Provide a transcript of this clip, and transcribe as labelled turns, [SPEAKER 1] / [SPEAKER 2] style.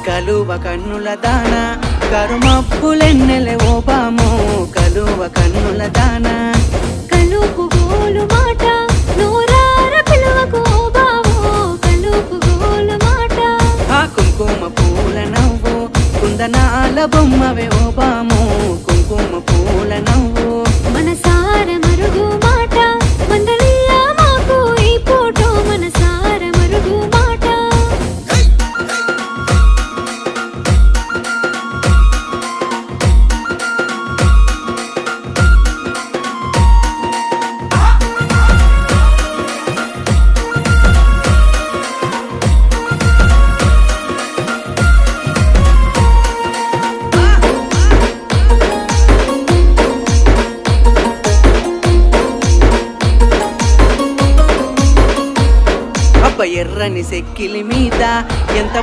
[SPEAKER 1] కలువ కన్నుల దాన కరుమప్పులెన్నెలే ఓ బామో కలువ కన్నుల దాన
[SPEAKER 2] కలుపు గోలు మాట నోరార పిలువకు ఓ బావో కలుపు గోలు మాట
[SPEAKER 1] ఆ కుంకుమ పూల నవ్వు కుందనాల బొమ్మవే ఓ బామో కుంకుమ పూల నవ్వు
[SPEAKER 2] మనసార మరుగు మాట మందలియ మాకు ఈ ఫోటో మనసార మరుగు మాట
[SPEAKER 1] అబ్బ ఎర్రని సెక్కిలి మీద ఎంత